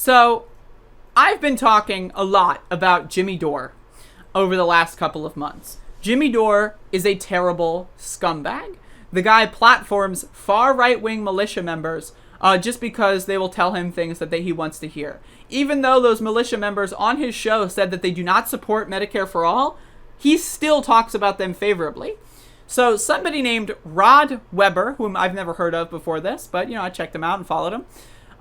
So, I've been talking a lot about Jimmy Dore over the last couple of months. Jimmy Dore is a terrible scumbag. The guy platforms far right-wing militia members just because they will tell him things that he wants to hear. Even though those militia members on his show said that they do not support Medicare for all, he still talks about them favorably. So somebody named Rod Weber, whom I've never heard of before this, but, I checked him out and followed him,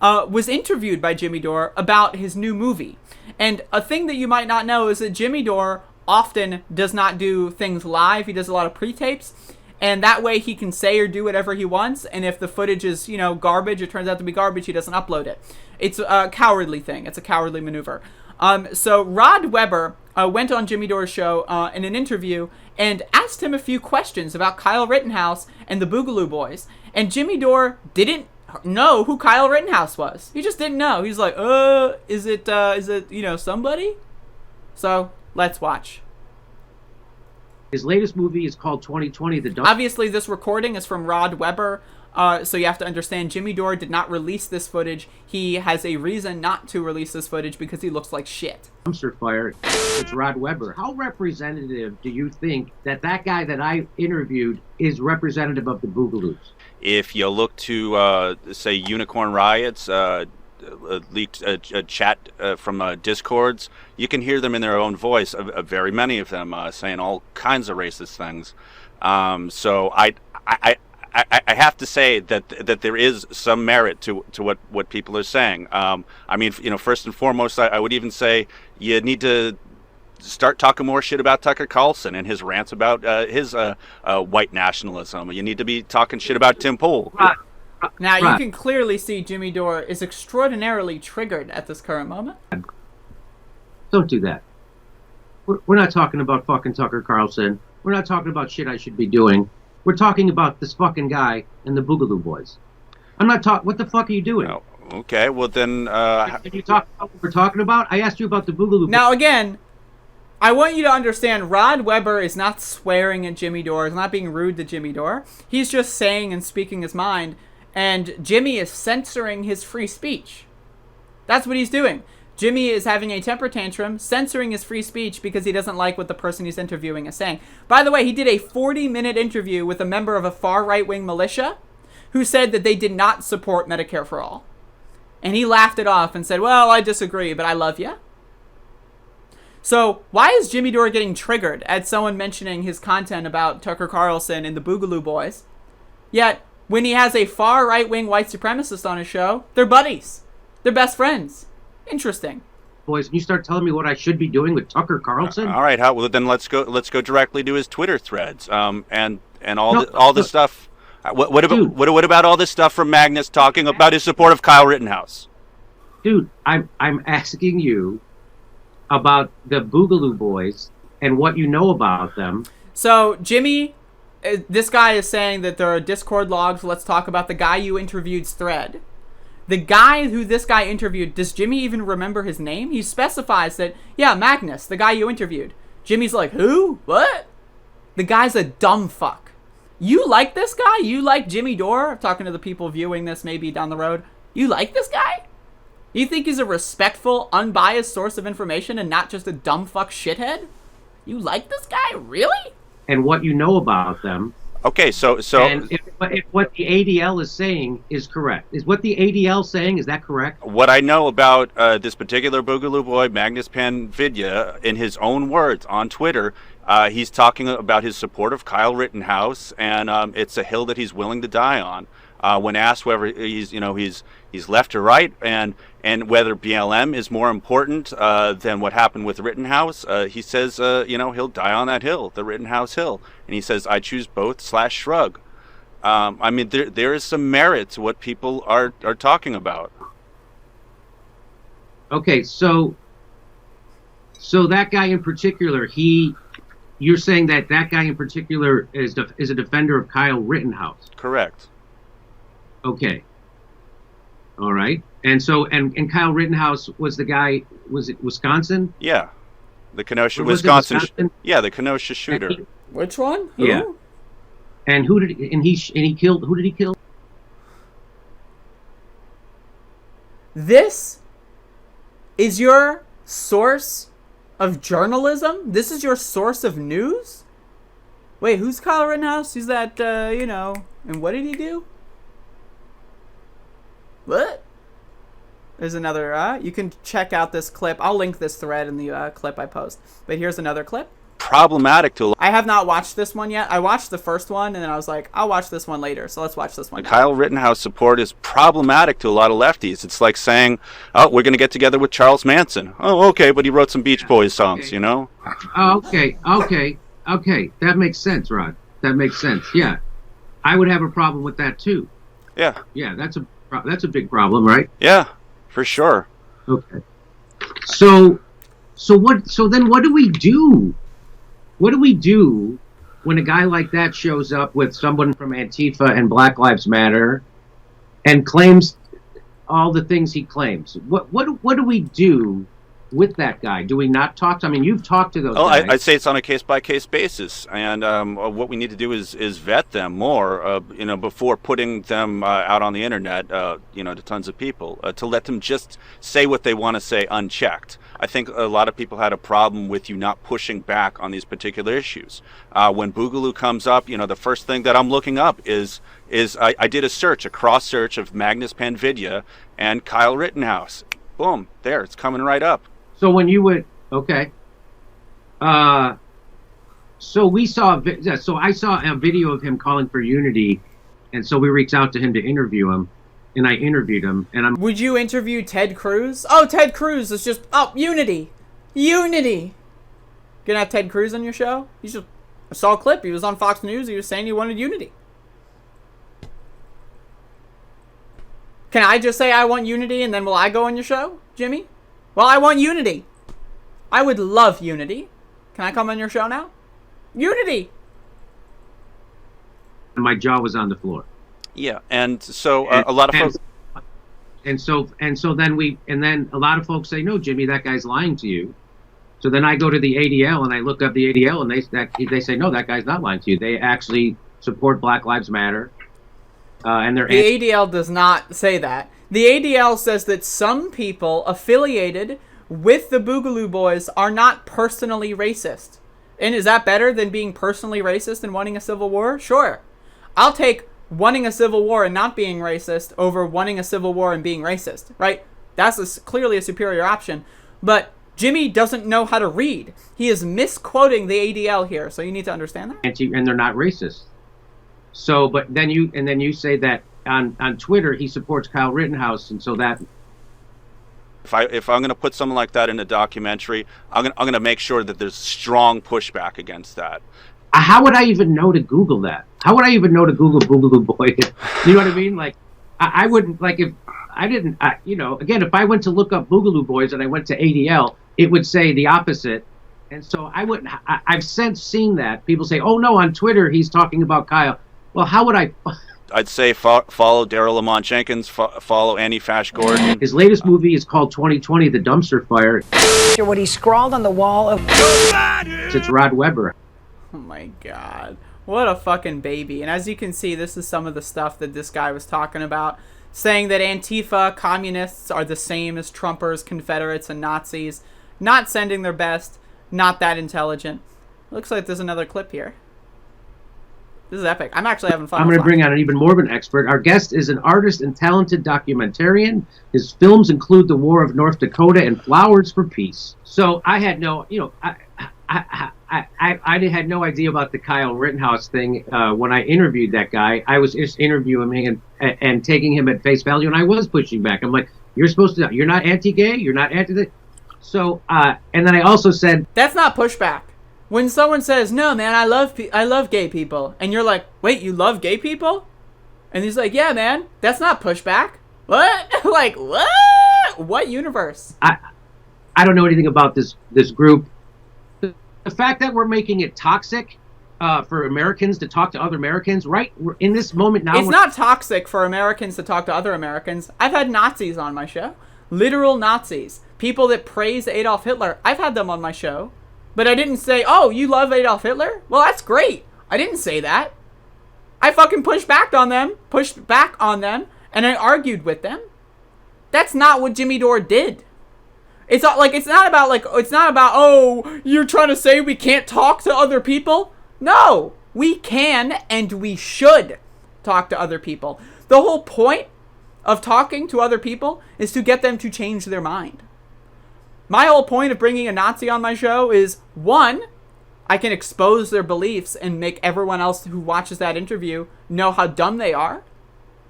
was interviewed by Jimmy Dore about his new movie. And a thing that you might not know is that Jimmy Dore often does not do things live. He does a lot of pre-tapes. And that way he can say or do whatever he wants. And if the footage is, garbage, it turns out to be garbage, he doesn't upload it. It's a cowardly thing. It's a cowardly maneuver. So Rod Weber went on Jimmy Dore's show in an interview and asked him a few questions about Kyle Rittenhouse and the Boogaloo Boys. And Jimmy Dore didn't know who Kyle Rittenhouse was. He just didn't know. He's like, is it somebody? So let's watch. His latest movie is called 2020. Obviously, this recording is from Rod Weber, so you have to understand Jimmy Dore did not release this footage. He has a reason not to release this footage because he looks like shit. Dumpster fire. It's Rod Weber. How representative do you think that guy that I interviewed is representative of the Boogaloos? If you look to, say, Unicorn Riots, leaked chat from Discords, you can hear them in their own voice, very many of them saying all kinds of racist things. So I have to say that there is some merit to what people are saying. First and foremost, I would even say you need to start talking more shit about Tucker Carlson and his rants about his white nationalism. You need to be talking shit about Tim Pool. Now, you can clearly see Jimmy Dore is extraordinarily triggered at this current moment. Don't do that. We're not talking about fucking Tucker Carlson. We're not talking about shit I should be doing. We're talking about this fucking guy and the Boogaloo Boys. I'm not talking... What the fuck are you doing? Oh, okay, well then... Can you talk about what we're talking about? I asked you about the Boogaloo Boys. Now, again, I want you to understand Rod Weber is not swearing at Jimmy Dore. He's not being rude to Jimmy Dore. He's just saying and speaking his mind. And Jimmy is censoring his free speech. That's what he's doing. Jimmy is having a temper tantrum, censoring his free speech because he doesn't like what the person he's interviewing is saying. By the way, he did a 40-minute interview with a member of a far right-wing militia who said that they did not support Medicare for all. And he laughed it off and said, well, I disagree, but I love you. So why is Jimmy Dore getting triggered at someone mentioning his content about Tucker Carlson and the Boogaloo Boys? Yet, when he has a far right-wing white supremacist on his show, they're buddies. They're best friends. Interesting. Boys, can you start telling me what I should be doing with Tucker Carlson? All right, well then let's go directly to his Twitter threads. And all the stuff. What about all this stuff from Magnus talking about his support of Kyle Rittenhouse? Dude, I'm asking you about the Boogaloo Boys and what you know about them. So, Jimmy, this guy is saying that there are Discord logs. Let's talk about the guy you interviewed's thread. The guy who this guy interviewed, does Jimmy even remember his name? He specifies that, yeah, Magnus, the guy you interviewed. Jimmy's like, who? What? The guy's a dumb fuck. You like this guy? You like Jimmy Dore? I'm talking to the people viewing this maybe down the road. You like this guy? You think he's a respectful, unbiased source of information and not just a dumb fuck shithead? You like this guy? Really? And what you know about them. Okay, so and if what the ADL is saying is correct. Is what the ADL saying, is that correct? What I know about this particular Boogaloo Boy, Magnus Panvidya, in his own words on Twitter, he's talking about his support of Kyle Rittenhouse, and it's a hill that he's willing to die on. When asked whether he's left or right, and whether BLM is more important than what happened with Rittenhouse, he says, he'll die on that hill, the Rittenhouse hill. And he says, I choose both / shrug. There is some merit to what people are talking about. Okay, so that guy in particular, you're saying that guy in particular is a defender of Kyle Rittenhouse? Correct. Okay. All right. And so, and Kyle Rittenhouse was the guy, was it Wisconsin? Yeah. The Kenosha, Wisconsin. Yeah, the Kenosha shooter. Which one? Who? Yeah. And who did he killed? Who did he kill? This is your source of journalism? This is your source of news? Wait, who's Kyle Rittenhouse? He's that, and what did he do? What? There's another, you can check out this clip. I'll link this thread in the clip I post. But here's another clip. Problematic to. I have not watched this one yet. I watched the first one, and then I was like, I'll watch this one later. So let's watch this one. Kyle Rittenhouse support is problematic to a lot of lefties. It's like saying, oh, we're going to get together with Charles Manson. Oh, okay, but he wrote some Beach Boys songs, okay. you know? Okay. That makes sense, Rod. That makes sense. Yeah. I would have a problem with that, too. Yeah. Yeah, that's a big problem, right? Yeah, for sure. Okay. So then what do we do? What do we do when a guy like that shows up with someone from Antifa and Black Lives Matter and claims all the things he claims? What do we do with that guy? Do we not talk to? I mean, you've talked to those guys. I'd say it's on a case-by-case basis, and what we need to do is vet them more, before putting them out on the internet, to tons of people, to let them just say what they want to say unchecked. I think a lot of people had a problem with you not pushing back on these particular issues. When Boogaloo comes up, the first thing that I'm looking up is I did a cross search of Magnus Panvidya and Kyle Rittenhouse. Boom, there, it's coming right up. So when you would, okay. So we saw, so I saw a video of him calling for unity, and so we reached out to him to interview him, and I interviewed him, and Would you interview Ted Cruz? Oh, Ted Cruz is just, unity. Unity. Gonna have Ted Cruz on your show? I saw a clip, he was on Fox News, he was saying he wanted unity. Can I just say I want unity, and then will I go on your show, Jimmy? Well, I want unity. I would love unity. Can I come on your show now? Unity. my jaw was on the floor. Yeah, and so a lot of folks. And so then a lot of folks say, no, Jimmy, that guy's lying to you. So then I go to the ADL and I look up the ADL and they say, no, that guy's not lying to you. They actually support Black Lives Matter. And they're the ADL does not say that. The ADL says that some people affiliated with the Boogaloo Boys are not personally racist. And is that better than being personally racist and wanting a civil war? Sure. I'll take wanting a civil war and not being racist over wanting a civil war and being racist, right? That's clearly a superior option. But Jimmy doesn't know how to read. He is misquoting the ADL here, so you need to understand that. And they're not racist. So, but then you say that on Twitter he supports Kyle Rittenhouse, and so that. If I'm going to put something like that in a documentary, I'm going to make sure that there's strong pushback against that. How would I even know to Google that? How would I even know to Google Boogaloo Boy? You know what I mean? Like, I wouldn't, like, if I didn't, again, if I went to look up Boogaloo Boys and I went to ADL, it would say the opposite. And so I wouldn't, I've since seen that. People say, oh no, on Twitter he's talking about Kyle. Well, how would I? I'd say follow Daryl Lamont Jenkins, follow Annie Fash Gordon. His latest movie is called 2020, The Dumpster Fire. What he scrawled on the wall of... It's Rod Weber. Oh my god. What a fucking baby. And as you can see, this is some of the stuff that this guy was talking about. Saying that Antifa communists are the same as Trumpers, Confederates, and Nazis. Not sending their best. Not that intelligent. Looks like there's another clip here. This is epic. I'm actually having fun. I'm going to bring on an even more of an expert. Our guest is an artist and talented documentarian. His films include The War of North Dakota and Flowers for Peace. So I had no, I had no idea about the Kyle Rittenhouse thing when I interviewed that guy. I was just interviewing him and taking him at face value, and I was pushing back. I'm like, you're not anti-gay, you're not anti-this. So, and then I also said... That's not pushback. When someone says, no, man, I love gay people, and you're like, wait, you love gay people? And he's like, yeah, man, that's not pushback. What? Like, what? What universe? I don't know anything about this group. The fact that we're making it toxic for Americans to talk to other Americans, right? We're in this moment now. It's not toxic for Americans to talk to other Americans. I've had Nazis on my show. Literal Nazis. People that praise Adolf Hitler. I've had them on my show. But I didn't say, oh, you love Adolf Hitler? Well, that's great. I didn't say that. I fucking pushed back on them, and I argued with them. That's not what Jimmy Dore did. It's not like it's not about oh, you're trying to say we can't talk to other people. No, we can and we should talk to other people. The whole point of talking to other people is to get them to change their mind. My whole point of bringing a Nazi on my show is, one, I can expose their beliefs and make everyone else who watches that interview know how dumb they are,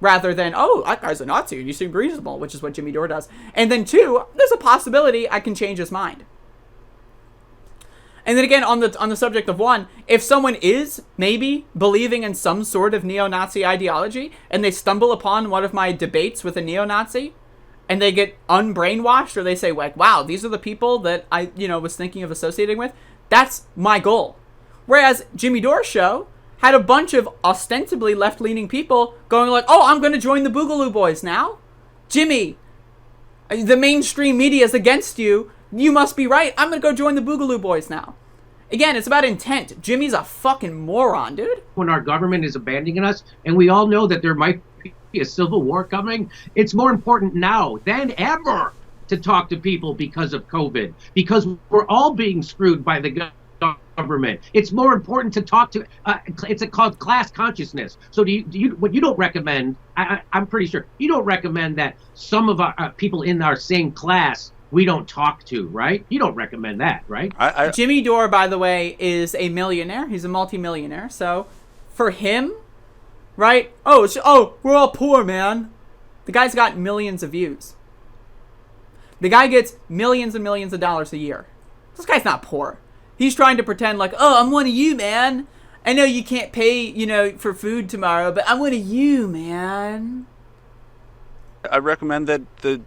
rather than, oh, that guy's a Nazi and you seem reasonable, which is what Jimmy Dore does. And then two, there's a possibility I can change his mind. And then again, on the subject of one, if someone is maybe believing in some sort of neo-Nazi ideology and they stumble upon one of my debates with a neo-Nazi and they get unbrainwashed, or they say, like, wow, these are the people that I, was thinking of associating with, that's my goal. Whereas Jimmy Dore's show had a bunch of ostensibly left-leaning people going like, oh, I'm going to join the Boogaloo Boys now. Jimmy, the mainstream media is against you. You must be right. I'm going to go join the Boogaloo Boys now. Again, it's about intent. Jimmy's a fucking moron, dude. When our government is abandoning us, and we all know that there might be a civil war coming, it's more important now than ever to talk to people because of COVID, because we're all being screwed by the government. It's more important to talk to, it's called class consciousness. So what you don't recommend, I'm pretty sure, you don't recommend that some of our people in our same class we don't talk to, right? You don't recommend that, right? Jimmy Dore, by the way, is a millionaire. He's a multimillionaire. So for him, right? Oh, we're all poor, man. The guy's got millions of views. The guy gets millions and millions of dollars a year. This guy's not poor. He's trying to pretend like, oh, I'm one of you, man. I know you can't pay, for food tomorrow, but I'm one of you, man. I recommend that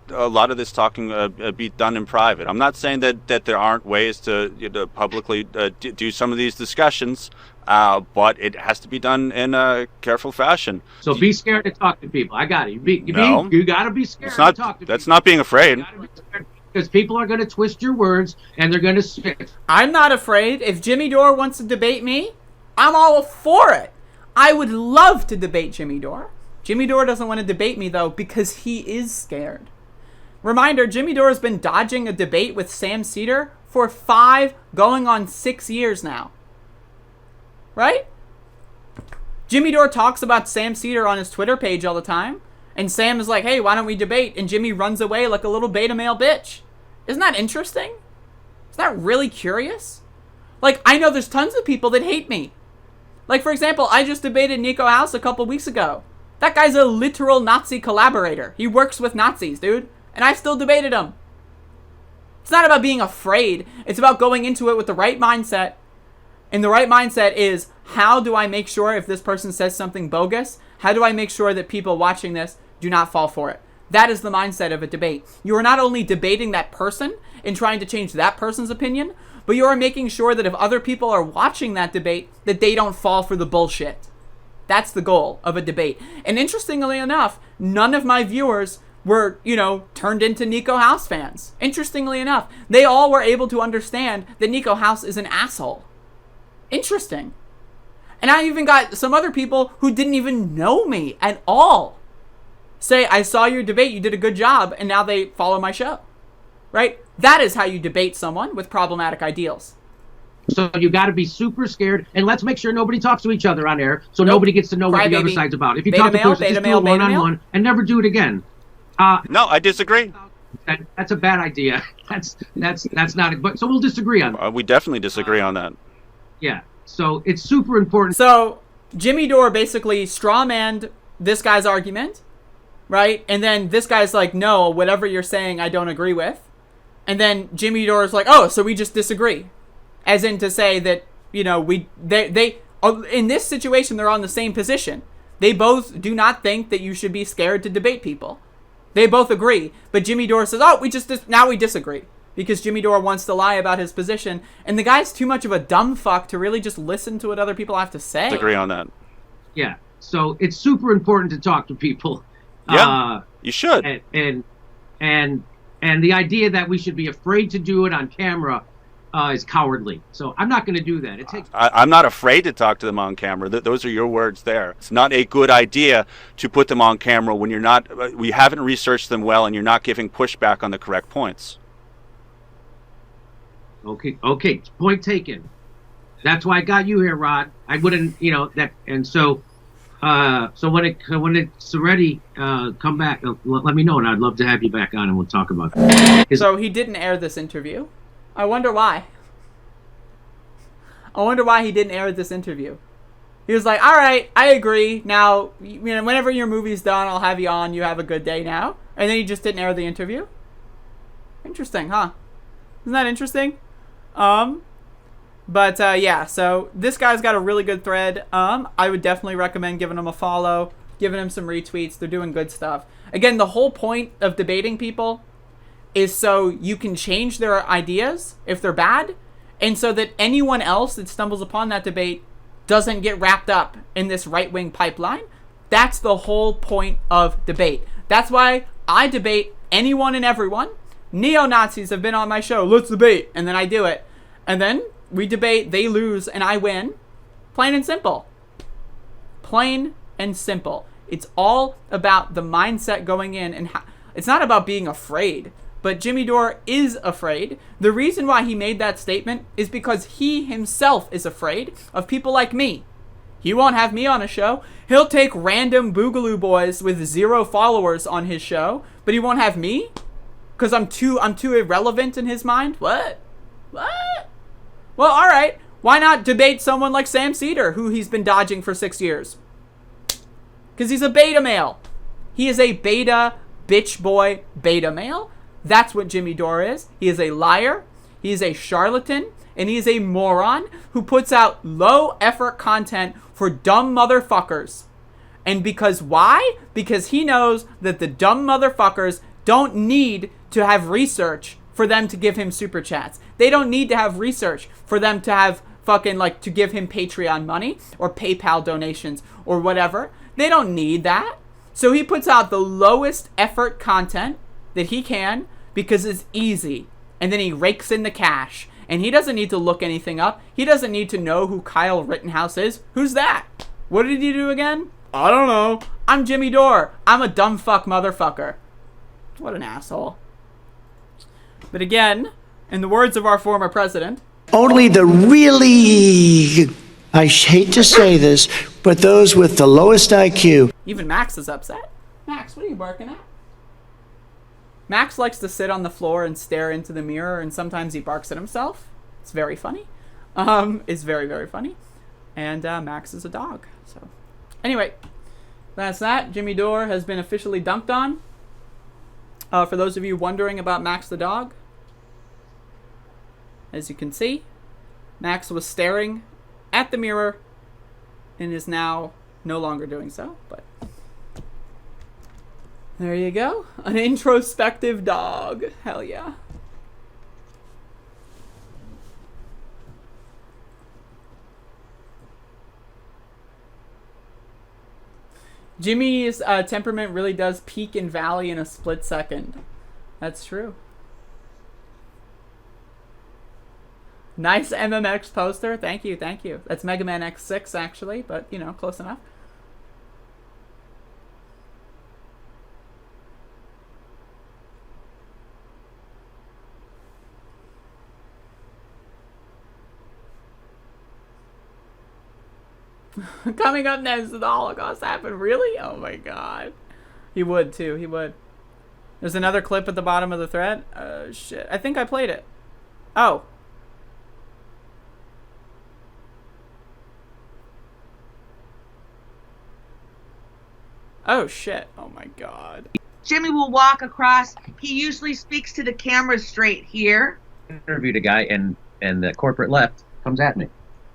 a lot of this talking be done in private. I'm not saying that there aren't ways to publicly do some of these discussions, but it has to be done in a careful fashion. So be scared to talk to people. I got it. You got to be scared to talk to people. That's not being afraid. Because people are going to twist your words and they're going to spit. I'm not afraid. If Jimmy Dore wants to debate me, I'm all for it. I would love to debate Jimmy Dore. Jimmy Dore doesn't want to debate me, though, because he is scared. Reminder, Jimmy Dore has been dodging a debate with Sam Seder for 5 going on 6 years now. Right? Jimmy Dore talks about Sam Seder on his Twitter page all the time. And Sam is like, hey, why don't we debate? And Jimmy runs away like a little beta male bitch. Isn't that interesting? Isn't that really curious? Like, I know there's tons of people that hate me. Like, for example, I just debated Nico House a couple weeks ago. That guy's a literal Nazi collaborator. He works with Nazis, dude. And I still debated him. It's not about being afraid. It's about going into it with the right mindset. And the right mindset is, how do I make sure if this person says something bogus, how do I make sure that people watching this do not fall for it? That is the mindset of a debate. You are not only debating that person and trying to change that person's opinion, but you are making sure that if other people are watching that debate, that they don't fall for the bullshit. That's the goal of a debate. And interestingly enough, none of my viewers were, turned into Nico House fans. Interestingly enough, they all were able to understand that Nico House is an asshole. Interesting. And I even got some other people who didn't even know me at all say, I saw your debate, you did a good job, and now they follow my show. Right? That is how you debate someone with problematic ideals. So you got to be super scared, and let's make sure nobody talks to each other on air, so nobody gets to know what the other side's about. If you talk to a person, just do it one-on-one, and never do it again. No, I disagree. That's a bad idea. That's not it. But so we'll disagree on that. We definitely disagree on that. Yeah. So it's super important. So Jimmy Dore basically strawmanned this guy's argument, right? And then this guy's like, no, whatever you're saying, I don't agree with. And then Jimmy Dore is like, oh, so we just disagree. As in to say that, they in this situation, they're on the same position. They both do not think that you should be scared to debate people. They both agree. But Jimmy Dore says, oh, now we disagree. Because Jimmy Dore wants to lie about his position. And the guy's too much of a dumb fuck to really just listen to what other people have to say. Agree on that. Yeah. So it's super important to talk to people. Yeah, you should. And the idea that we should be afraid to do it on camera is cowardly. So I'm not going to do that. It takes. I'm not afraid to talk to them on camera. Those are your words there. It's not a good idea to put them on camera when we haven't researched them well and you're not giving pushback on the correct points. Okay. Point taken. That's why I got you here, Rod. I wouldn't, that. And so when it's ready, come back. Let me know, and I'd love to have you back on, and we'll talk about it. So he didn't air this interview. I wonder why. I wonder why he didn't air this interview. He was like, all right, I agree. Now, whenever your movie's done, I'll have you on. You have a good day now. And then he just didn't air the interview. Interesting, huh? Isn't that interesting? But yeah, so this guy's got a really good thread. I would definitely recommend giving him a follow, giving him some retweets. They're doing good stuff. Again, the whole point of debating people is so you can change their ideas if they're bad, and so that anyone else that stumbles upon that debate doesn't get wrapped up in this right-wing pipeline. That's the whole point of debate. That's why I debate anyone and everyone. Neo-Nazis have been on my show. Let's debate. And then I do it. And then we debate, they lose, and I win. Plain and simple. Plain and simple. It's all about the mindset going in, and it's not about being afraid. But Jimmy Dore is afraid. The reason why he made that statement is because he himself is afraid of people like me. He won't have me on a show. He'll take random Boogaloo boys with 0 followers on his show, but he won't have me? Because I'm too irrelevant in his mind? What? Well, alright. Why not debate someone like Sam Cedar, who he's been dodging for 6 years? Because he's a beta male. He is a beta bitch boy beta male. That's what Jimmy Dore is. He is a liar. He is a charlatan. And he is a moron who puts out low effort content for dumb motherfuckers. And because why? Because he knows that the dumb motherfuckers don't need to have research for them to give him super chats. They don't need to have research for them to have fucking to give him Patreon money or PayPal donations or whatever. They don't need that. So he puts out the lowest effort content that he can because it's easy. And then he rakes in the cash. And he doesn't need to look anything up. He doesn't need to know who Kyle Rittenhouse is. Who's that? What did he do again? I don't know. I'm Jimmy Dore. I'm a dumb fuck motherfucker. What an asshole. But again, in the words of our former president, only the really, I hate to say this, but those with the lowest IQ. Even Max is upset. Max, what are you barking at? Max likes to sit on the floor and stare into the mirror, and sometimes he barks at himself. It's very funny. It's very, very funny. And Max is a dog. So, anyway, that's that. Jimmy Dore has been officially dunked on. For those of you wondering about Max the dog, as you can see, Max was staring at the mirror and is now no longer doing so, but there you go. An introspective dog. Hell yeah. Jimmy's temperament really does peak and valley in a split second. That's true. Nice MMX poster. Thank you, thank you. That's Mega Man X6 actually, but close enough. Coming up next, the Holocaust happened. Really? Oh my god. He would too. He would. There's another clip at the bottom of the thread. Shit. I think I played it. Oh. Oh shit. Oh my god. Jimmy will walk across. He usually speaks to the camera straight here. Interviewed a guy, and the corporate left comes at me.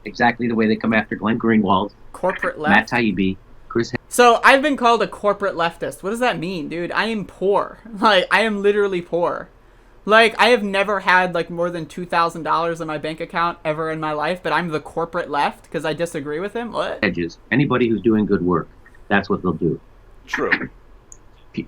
Exactly the way they come after Glenn Greenwald, corporate left, Matt Taibbi, Chris. So I've been called a corporate leftist. What does that mean, dude? I am poor. I am literally poor. I have never had more than $2,000 in my bank account ever in my life, but I'm the corporate left because I disagree with him. What? Edges. Anybody who's doing good work, that's what they'll do. True.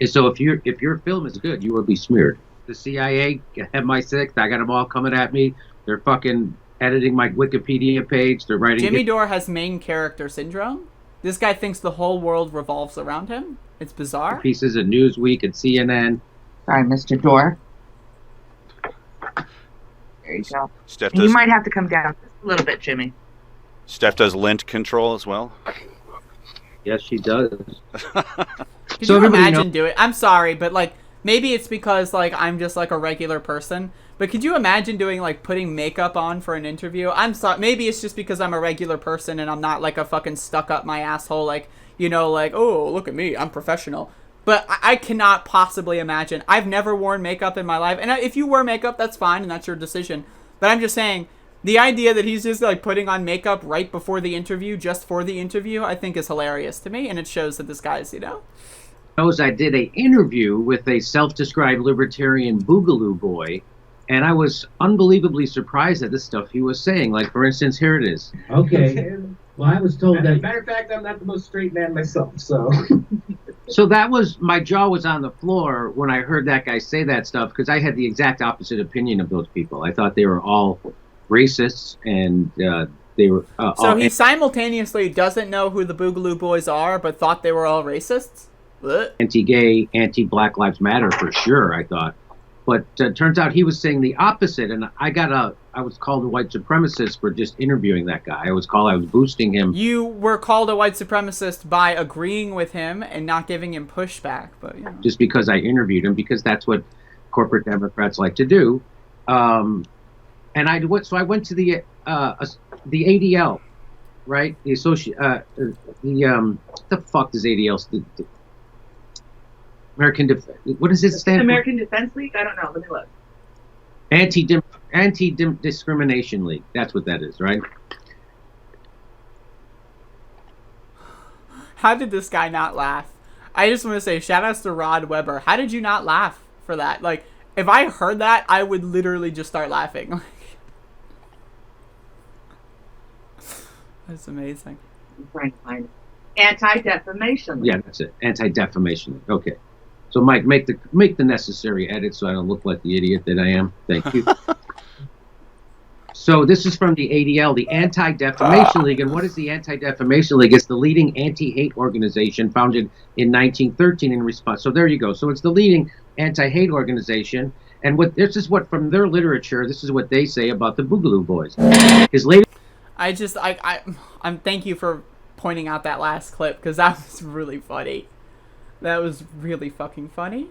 So if your film is good, you will be smeared. The CIA have my six. I got them all coming at me. They're fucking editing my Wikipedia page. They're writing. Jimmy Dore has main character syndrome. This guy thinks the whole world revolves around him. It's bizarre. Pieces of Newsweek and CNN. Sorry, Mr. Dore. There you go. Steph And you does. might have to come down just a little bit, Jimmy. Steph does lint control as well. Yes, she does. Could So you everybody imagine doing? I'm sorry, but like maybe it's because like I'm just like a regular person. But could you imagine doing like putting makeup on for an interview? I'm sorry. Maybe it's just because I'm a regular person and I'm not like a fucking stuck up my asshole. Like like oh look at me, I'm professional. But I cannot possibly imagine. I've never worn makeup in my life, and if you wear makeup, that's fine and that's your decision. But I'm just saying. The idea that he's just like putting on makeup right before the interview, just for the interview, I think is hilarious to me, and it shows that this guy's, knows I did an interview with a self-described libertarian boogaloo boy, and I was unbelievably surprised at the stuff he was saying. Like, for instance, here it is. Okay. Well, I was told that. Matter of fact, I'm not the most straight man myself, so. So that was, my jaw was on the floor when I heard that guy say that stuff, because I had the exact opposite opinion of those people. I thought they were all racists, and they were. So he simultaneously doesn't know who the Boogaloo Boys are, but thought they were all racists? What? Anti-gay, anti-Black Lives Matter for sure, I thought. But turns out he was saying the opposite, and I was called a white supremacist for just interviewing that guy. I was boosting him. You were called a white supremacist by agreeing with him and not giving him pushback, but just because I interviewed him, because that's what corporate Democrats like to do. And I went to the ADL, right? The what the fuck does ADL stand? What does it stand for? American Defense League? I don't know. Let me look. Anti-discrimination League. That's what that is, right? How did this guy not laugh? I just want to say shout outs to Rod Weber. How did you not laugh for that? Like, if I heard that, I would literally just start laughing. That's amazing. I'm trying to find it. Anti-Defamation League. Yeah, that's it. Anti-defamation League. Okay. So, Mike, make the necessary edits so I don't look like the idiot that I am. Thank you. So this is from the ADL, the Anti-Defamation League. And what is the Anti-Defamation League? It's the leading anti-hate organization founded in 1913 in response. So there you go. So it's the leading anti-hate organization. And this is what, from their literature, this is what they say about the Boogaloo Boys. His latest... I'm thank you for pointing out that last clip, because that was really funny. That was really fucking funny.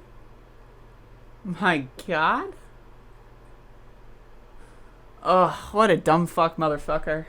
My God. Ugh, what a dumb fuck motherfucker.